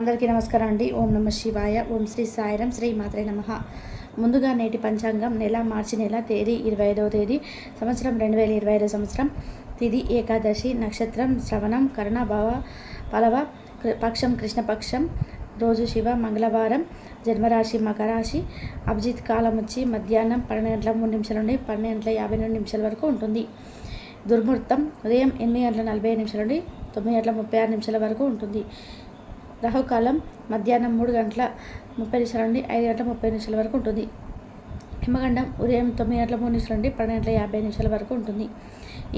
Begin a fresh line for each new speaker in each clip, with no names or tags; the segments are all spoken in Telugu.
అందరికీ నమస్కారం అండి. ఓం నమ శివాయ. ఓం శ్రీ సాయిరం. శ్రీ మాత్రే నమః. ముందుగా నేటి పంచాంగం మార్చి నెల తేదీ 25వ తేదీ సంవత్సరం 2025 సంవత్సరం. తిథి ఏకాదశి, నక్షత్రం శ్రవణం, కరణ భావ పలవ, పక్షం కృష్ణపక్షం, రోజు శివ, మంగళవారం, జన్మరాశి మకరాశి. అభిజిత్ కాలం వచ్చి మధ్యాహ్నం 12:03 నుండి 12:52 వరకు ఉంటుంది. దుర్ముహూర్తం ఉదయం 8:40 నుండి 9:36 వరకు ఉంటుంది. రాహుకాలం మధ్యాహ్నం 3:30 నుండి 5:30 వరకు ఉంటుంది. హిమగండం ఉదయం 9:03 నుండి 12:50 వరకు ఉంటుంది.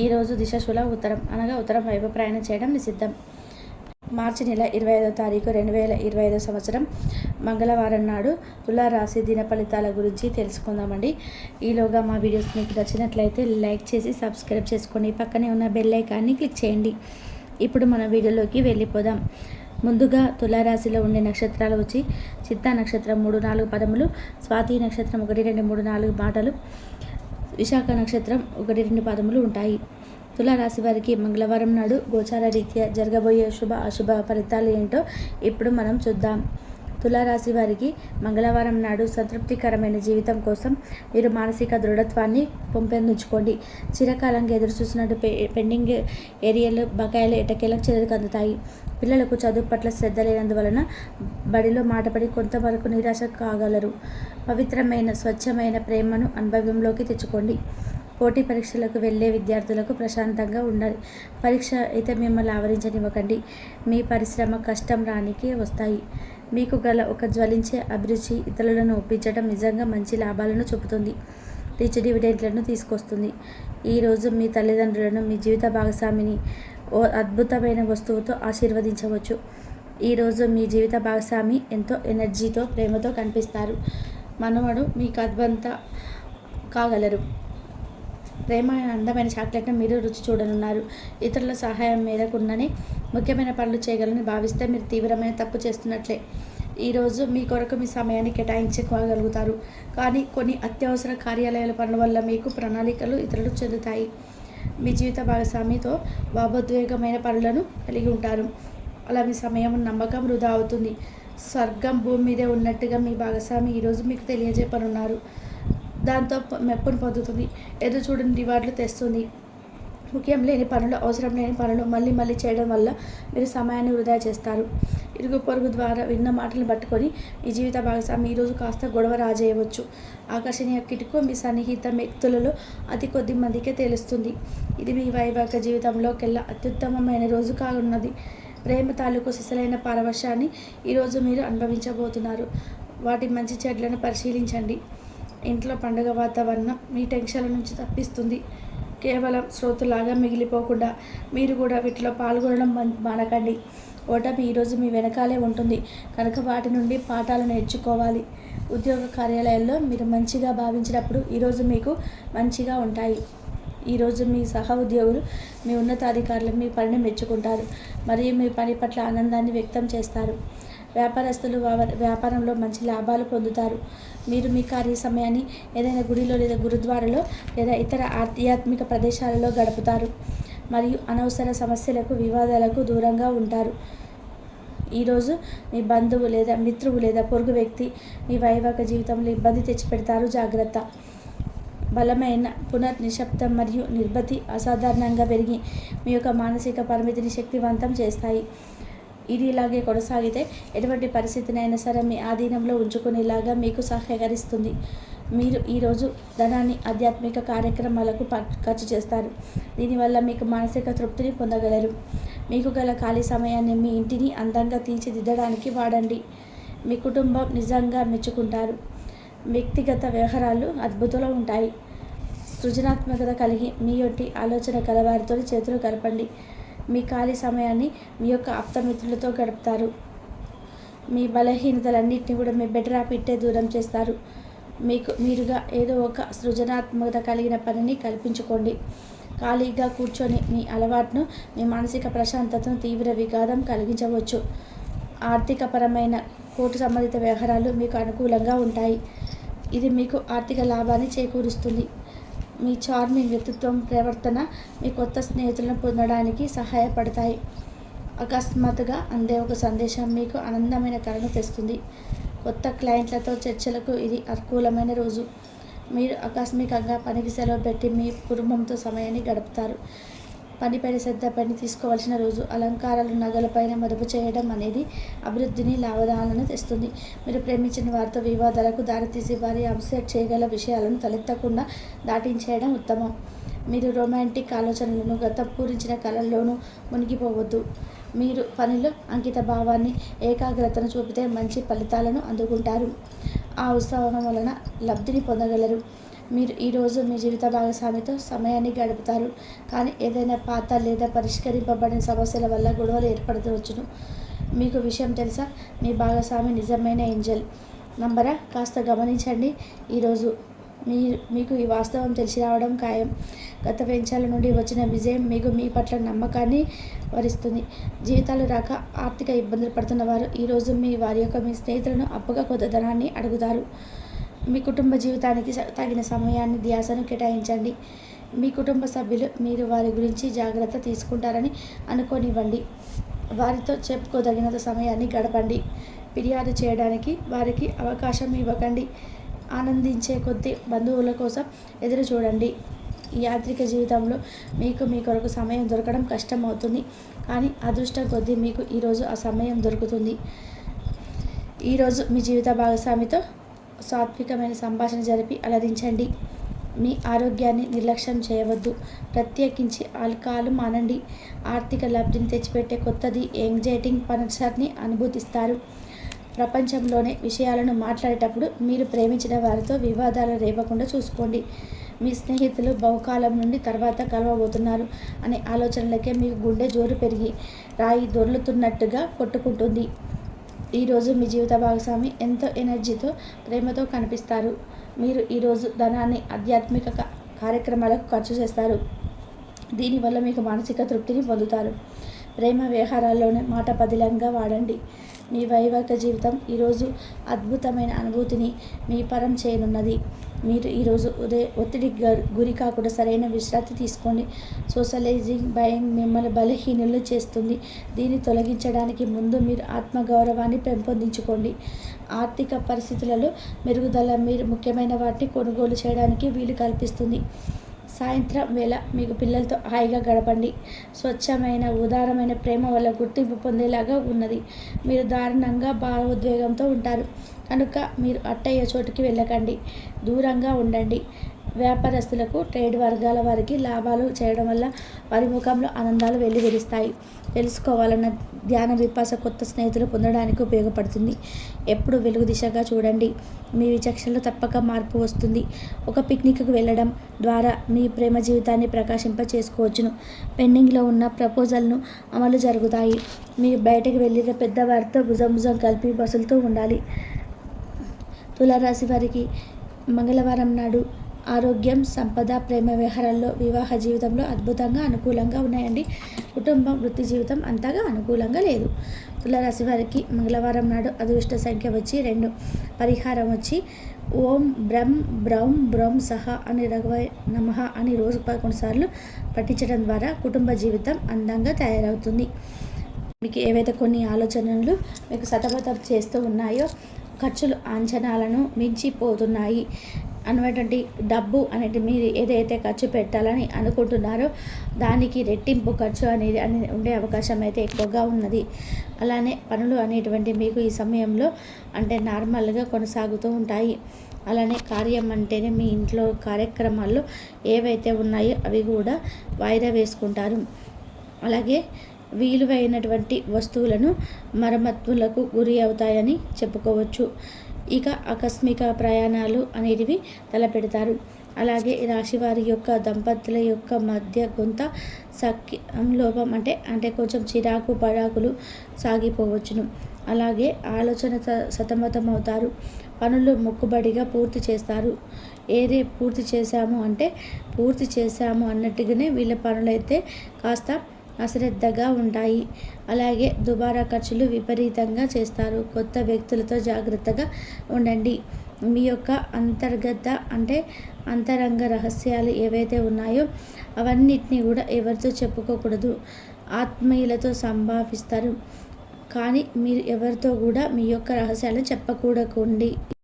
ఈరోజు దిశాశూల ఉత్తరం, అనగా ఉత్తరం వైపు ప్రయాణం చేయడం నిషిద్ధం. మార్చి నెల 25వ తారీఖు 2025 సంవత్సరం మంగళవారం నాడు తులారాశి దిన ఫలితాల గురించి తెలుసుకుందామండి. ఈలోగా మా వీడియోస్ మీకు నచ్చినట్లయితే లైక్ చేసి సబ్స్క్రైబ్ చేసుకోండి. పక్కనే ఉన్న బెల్ ఐకాన్ని క్లిక్ చేయండి. ఇప్పుడు మన వీడియోలోకి వెళ్ళిపోదాం. ముందుగా తులారాశిలో ఉండే నక్షత్రాలు వచ్చి చిత్తా నక్షత్రం 3-4 పదములు, స్వాతి నక్షత్రం 1-2-3-4 మాటలు, విశాఖ నక్షత్రం 1-2 పదములు ఉంటాయి. తులారాశి వారికి మంగళవారం నాడు గోచార రీత్యా జరగబోయే శుభ అశుభ ఫలితాలు ఏంటో ఇప్పుడు మనం చూద్దాం. తులారాశి వారికి మంగళవారం నాడు సంతృప్తికరమైన జీవితం కోసం మీరు మానసిక దృఢత్వాన్ని పెంపొందించుకోండి. చిరకాలంగా ఎదురు చూసినట్టు పెండింగ్ ఏరియాలు బకాయిలు ఎటకేలకు చేతులకు అందుతాయి. పిల్లలకు చదువు పట్ల శ్రద్ధ లేనందువలన బడిలో మాటపడి కొంతవరకు నిరాశ కాగలరు. పవిత్రమైన స్వచ్ఛమైన ప్రేమను అనుభవంలోకి తెచ్చుకోండి. పోటీ పరీక్షలకు వెళ్ళే విద్యార్థులకు ప్రశాంతంగా ఉండాలి. పరీక్ష అయితే మిమ్మల్ని ఆవరించనివ్వకండి. మీ పరిశ్రమ కష్టం రానికి వస్తాయి. మీకు గల ఒక జ్వలించే అభిరుచి ఇతరులను ఒప్పించడం నిజంగా మంచి లాభాలను చూపుతుంది. రిచ్ డివిడెంట్లను తీసుకొస్తుంది. ఈరోజు మీ తల్లిదండ్రులను, మీ జీవిత భాగస్వామిని ఓ అద్భుతమైన వస్తువుతో ఆశీర్వదించవచ్చు. ఈరోజు మీ జీవిత భాగస్వామి ఎంతో ఎనర్జీతో, ప్రేమతో కనిపిస్తారు. మనవడు మీకు అద్భుత కాగలరు. ప్రేమ అందమైన చాక్లెట్ను మీరు రుచి చూడనున్నారు. ఇతరుల సహాయం మేరకున్ననే ముఖ్యమైన పనులు చేయగలని భావిస్తే మీరు తీవ్రమైన తప్పు చేస్తున్నట్లే. ఈరోజు మీ కొరకు మీ సమయాన్ని కేటాయించుకోగలుగుతారు. కానీ కొన్ని అత్యవసర కార్యాలయాల పనుల వల్ల మీకు ప్రణాళికలు ఇతరులు చెందుతాయి. మీ జీవిత భాగస్వామితో భావోద్వేగమైన పనులను కలిగి ఉంటారు. అలా మీ సమయం, నమ్మకం వృధా అవుతుంది. స్వర్గం భూమి మీదే ఉన్నట్టుగా మీ భాగస్వామి ఈరోజు మీకు తెలియజెప్పనున్నారు. దాంతో మెప్పును పొందుతుంది. ఎదురు చూడని రివార్డులు తెస్తుంది. ముఖ్యం లేని పనులు, అవసరం లేని పనులు మళ్ళీ చేయడం వల్ల మీరు సమయాన్ని వృధా చేస్తారు. ఇరుగు పొరుగు ద్వారా విన్న మాటలను పట్టుకొని మీ జీవిత భాగస్వామి ఈరోజు కాస్త గొడవ రాజేయవచ్చు. ఆకర్షణీయ కిటుకు మీ సన్నిహిత వ్యక్తులలో అతి కొద్ది మందికే తెలుస్తుంది. ఇది మీ వైవాహిక జీవితంలోకెల్లా అత్యుత్తమమైన రోజు కానున్నది. ప్రేమ తాలూకు సిసలైన పరవశాన్ని ఈరోజు మీరు అనుభవించబోతున్నారు. వాటి మంచి చెడ్లను పరిశీలించండి. ఇంట్లో పండుగ వాతావరణం మీ టెన్షన్ల నుంచి తప్పిస్తుంది. కేవలం శ్రోతలాగా మిగిలిపోకుండా మీరు కూడా వీటిలో పాల్గొనడం మానకండి. ఓటమి ఈరోజు మీ వెనకాలే ఉంటుంది కనుక వాటి నుండి పాఠాలు నేర్చుకోవాలి. ఉద్యోగ కార్యాలయాల్లో మీరు మంచిగా భావించినప్పుడు ఈరోజు మీకు మంచిగా ఉంటాయి. ఈరోజు మీ సహ ఉద్యోగులు, మీ ఉన్నతాధికారులు మీ పనిని మెచ్చుకుంటారు మరియు మీ పని పట్ల ఆనందాన్ని వ్యక్తం చేస్తారు. వ్యాపారస్తులు వ్యాపారంలో మంచి లాభాలు పొందుతారు. మీరు మీ కార్య సమయాన్ని ఏదైనా గుడిలో లేదా గురుద్వారాలో లేదా ఇతర ఆధ్యాత్మిక ప్రదేశాలలో గడుపుతారు మరియు అనవసర సమస్యలకు, వివాదాలకు దూరంగా ఉంటారు. ఈరోజు మీ బంధువు లేదా మిత్రువు లేదా పొరుగు వ్యక్తి మీ వైవాహిక జీవితంలో ఇబ్బంది తెచ్చిపెడతారు. జాగ్రత్త. బలమైన నిశ్శబ్దం మరియు నిర్భతి అసాధారణంగా పెరిగి మీ యొక్క మానసిక పరిమితిని శక్తివంతం చేస్తాయి. ఇది ఇలాగే కొనసాగితే ఎటువంటి పరిస్థితినైనా సరే మీ ఆధీనంలో ఉంచుకునేలాగా మీకు సహకరిస్తుంది. మీరు ఈరోజు ధనాన్ని ఆధ్యాత్మిక కార్యక్రమాలకు ఖర్చు చేస్తారు. దీనివల్ల మీకు మానసిక తృప్తిని పొందగలరు. మీకు గల ఖాళీ సమయాన్ని మీ ఇంటిని అందంగా తీర్చిదిద్దడానికి వాడండి. మీ కుటుంబం నిజంగా మెచ్చుకుంటారు. వ్యక్తిగత వ్యవహారాలు అద్భుతంగా ఉంటాయి. సృజనాత్మకత కలిగి మీ యొట్టి ఆలోచన కలవారితో చేతులు కలపండి. మీ ఖాళీ సమయాన్ని మీ యొక్క ఆప్తమిత్రులతో గడుపుతారు. మీ బలహీనతలన్నింటినీ కూడా మీ బెటర్ ఇట్టే దూరం చేస్తారు. మీరుగా ఏదో ఒక సృజనాత్మకత కలిగిన పనిని కల్పించుకోండి. ఖాళీగా కూర్చొని మీ అలవాటును, మీ మానసిక ప్రశాంతతను తీవ్ర విఘాతం కలిగించవచ్చు. ఆర్థికపరమైన కోర్టు సంబంధిత వ్యవహారాలు మీకు అనుకూలంగా ఉంటాయి. ఇది మీకు ఆర్థిక లాభాన్ని చేకూరుస్తుంది. మీ చార్మింగ్ వ్యక్తిత్వం, ప్రవర్తన మీ కొత్త స్నేహితులను పొందడానికి సహాయపడతాయి. అకస్మాత్తుగా అందే ఒక సందేశం మీకు ఆనందమైన కలను తెస్తుంది. కొత్త క్లయింట్లతో చర్చలకు ఇది అనుకూలమైన రోజు. మీరు ఆకస్మికంగా పనికి సెలవు పెట్టి మీ కుటుంబంతో సమయాన్ని గడుపుతారు. పనిపైన శ్రద్ధ తీసుకోవాల్సిన రోజు. అలంకారాలు, నగలపైన మదుపు చేయడం అనేది అభివృద్ధిని, లాభదాలను తెస్తుంది. మీరు ప్రేమించిన వారితో వివాదాలకు దారితీసి వారి అప్సెట్ చేయగల విషయాలను తలెత్తకుండా దాటించేయడం ఉత్తమం. మీరు రొమాంటిక్ ఆలోచనలను, గతం పూరించిన కళల్లోనూ మునిగిపోవద్దు. మీరు పనిలో అంకిత భావాన్ని, ఏకాగ్రతను చూపితే మంచి ఫలితాలను అందుకుంటారు. ఆ ఉత్సాహం వలన లబ్ధిని పొందగలరు. మీరు ఈరోజు మీ జీవిత భాగస్వామితో సమయాన్ని గడుపుతారు. కానీ ఏదైనా పాత లేదా పరిష్కరింపబడిన సమస్యల వల్ల గొడవలు ఏర్పడవచ్చును. మీకు విషయం తెలుసా? మీ భాగస్వామి నిజమైన ఏంజెల్. నంబరా? కాస్త గమనించండి. ఈరోజు మీకు ఈ వాస్తవం తెలిసి రావడం ఖాయం. గత వెంచాల నుండి వచ్చిన విజయం మీకు మీ పట్ల నమ్మకాన్ని వరిస్తుంది. జీవితాలు రాక ఆర్థిక ఇబ్బందులు పడుతున్న వారు ఈరోజు మీ స్నేహితులను అప్పుగా కొంత ధనాన్ని అడుగుతారు. మీ కుటుంబ జీవితానికి తగిన సమయాన్ని, ధ్యాసను కేటాయించండి. మీ కుటుంబ సభ్యులు మీరు వారి గురించి జాగ్రత్త తీసుకుంటారని అనుకోనివ్వండి. వారితో చెప్పుకోదగినంత సమయాన్ని గడపండి. ఫిర్యాదు చేయడానికి వారికి అవకాశం ఇవ్వకండి. ఆనందించే కొద్దీ బంధువుల కోసం ఎదురు చూడండి. ఈ యాంత్రిక జీవితంలో మీకు మీ కొరకు సమయం దొరకడం కష్టం అవుతుంది. కానీ అదృష్టం కొద్దీ మీకు ఈరోజు ఆ సమయం దొరుకుతుంది. ఈరోజు మీ జీవిత భాగస్వామితో సాత్వికమైన సంభాషణ జరిపి అలరించండి. మీ ఆరోగ్యాన్ని నిర్లక్ష్యం చేయవద్దు. ప్రత్యేకించి ఆల్కహాల్ మానండి. ఆర్థిక లబ్ధిని తెచ్చిపెట్టే కొత్తది యాంగ్జైటింగ్ పనర్సర్ని అనుభూతిస్తారు. ప్రపంచంలోనే విషయాలను మాట్లాడేటప్పుడు మీరు ప్రేమించిన వారితో వివాదాలు రేపకుండా చూసుకోండి. మీ స్నేహితులు బహుకాలం నుండి తర్వాత కలవబోతున్నారు అనే ఆలోచనలకే మీకు గుండె జోరు పెరిగి రాయి దొర్లుతున్నట్టుగా కొట్టుకుంటుంది. ఈరోజు మీ జీవిత భాగస్వామి ఎంతో ఎనర్జీతో, ప్రేమతో కనిపిస్తారు. మీరు ఈరోజు ధనాన్ని ఆధ్యాత్మిక కార్యక్రమాలకు ఖర్చు చేస్తారు. దీనివల్ల మీకు మానసిక తృప్తిని పొందుతారు. ప్రేమ వ్యవహారాల్లోనే మాట పదిలంగా వాడండి. మీ వైవాహిక జీవితం ఈరోజు అద్భుతమైన అనుభూతిని మీ పరం చేయనున్నది. మీరు ఈరోజు ఒత్తిడికి గురి కాకుండా సరైన విశ్రాంతి తీసుకోండి. సోషలైజింగ్ భయం మిమ్మల్ని బలహీనులు చేస్తుంది. దీన్ని తొలగించడానికి ముందు మీరు ఆత్మగౌరవాన్ని పెంపొందించుకోండి. ఆర్థిక పరిస్థితులలో మెరుగుదల మీరు ముఖ్యమైన వాటిని కొనుగోలు చేయడానికి వీలు కల్పిస్తుంది. సాయంత్రం వేళ మీకు పిల్లలతో హాయిగా గడపండి. స్వచ్ఛమైన, ఉదారమైన ప్రేమ వల్ల గుర్తింపు పొందేలాగా ఉన్నది. మీరు దారుణంగా భావోద్వేగంతో ఉంటారు కనుక మీరు అట్టయ్య చోటుకి వెళ్ళకండి. దూరంగా ఉండండి. వ్యాపారస్తులకు, ట్రేడ్ వర్గాల వారికి లాభాలు చేయడం వల్ల వారి ముఖంలో ఆనందాలు వెల్లివిరుస్తాయి. తెలుసుకోవాలన్న ధ్యాన విపాస కొత్త స్నేహితులు పొందడానికి ఉపయోగపడుతుంది. ఎప్పుడు వెలుగు దిశగా చూడండి. మీ విచక్షణలో తప్పక మార్పు వస్తుంది. ఒక పిక్నిక్కు వెళ్ళడం ద్వారా మీ ప్రేమ జీవితాన్ని ప్రకాశింప చేసుకోవచ్చును. పెండింగ్లో ఉన్న ప్రపోజల్ను అమలు జరుగుతాయి. మీరు బయటకు వెళ్ళిన పెద్దవారితో భుజం కలిపి బసులుతూ ఉండాలి. తులారాశి వారికి మంగళవారం నాడు ఆరోగ్యం, సంపద, ప్రేమ వ్యవహారాల్లో, వివాహ జీవితంలో అద్భుతంగా అనుకూలంగా ఉన్నాయండి. కుటుంబం, వృత్తి జీవితం అంతగా అనుకూలంగా లేదు. తులారాశి వారికి మంగళవారం నాడు అదృష్ట సంఖ్య వచ్చి 2. పరిహారం వచ్చి ఓం బ్రం బ్రౌం బ్రౌం సహ అని రఘువై నమః అని రోజు 11 సార్లు పఠించడం ద్వారా కుటుంబ జీవితం అందంగా తయారవుతుంది. మీకు ఏవైతే కొన్ని ఆలోచనలు మీకు సతమతం చేస్తూ ఉన్నాయో, ఖర్చులు అంచనాలను మించిపోతున్నాయి అన్నటువంటి డబ్బు అనేది మీరు ఏదైతే ఖర్చు పెట్టాలని అనుకుంటున్నారో దానికి రెట్టింపు ఖర్చు అనేది ఉండే అవకాశం అయితే ఎక్కువగా ఉన్నది. అలానే పనులు అనేటువంటి మీకు ఈ సమయంలో అంటే నార్మల్గా కొనసాగుతూ ఉంటాయి. అలానే కార్యం అంటేనే మీ ఇంట్లో కార్యక్రమాల్లో ఏవైతే ఉన్నాయో అవి కూడా వాయిదా వేసుకుంటారు. అలాగే విలువైనటువంటి వస్తువులను మరమ్మతులకు గురి అవుతాయని చెప్పుకోవచ్చు. ఇక ఆకస్మిక ప్రయాణాలు అనేటివి తలపెడతారు. అలాగే రాశివారి యొక్క దంపతుల యొక్క మధ్య కొంత లోపం అంటే కొంచెం చిరాకు పడాకులు సాగిపోవచ్చును. అలాగే ఆలోచన సతమతం అవుతారు. పనులు మొక్కుబడిగా పూర్తి చేస్తారు. ఏదే పూర్తి చేశాము అన్నట్టుగానే వీళ్ళ పనులైతే కాస్త అశ్రద్ధగా ఉంటాయి. అలాగే దుబారా ఖర్చులు విపరీతంగా చేస్తారు. కొత్త వ్యక్తులతో జాగ్రత్తగా ఉండండి. మీ యొక్క అంతరంగ రహస్యాలు ఏవైతే ఉన్నాయో అవన్నిటినీ కూడా ఎవరితో చెప్పుకోకూడదు. ఆత్మీయులతో సంభావిస్తారు. కానీ మీరు ఎవరితో కూడా మీ యొక్క రహస్యాలను చెప్పకూడకండి.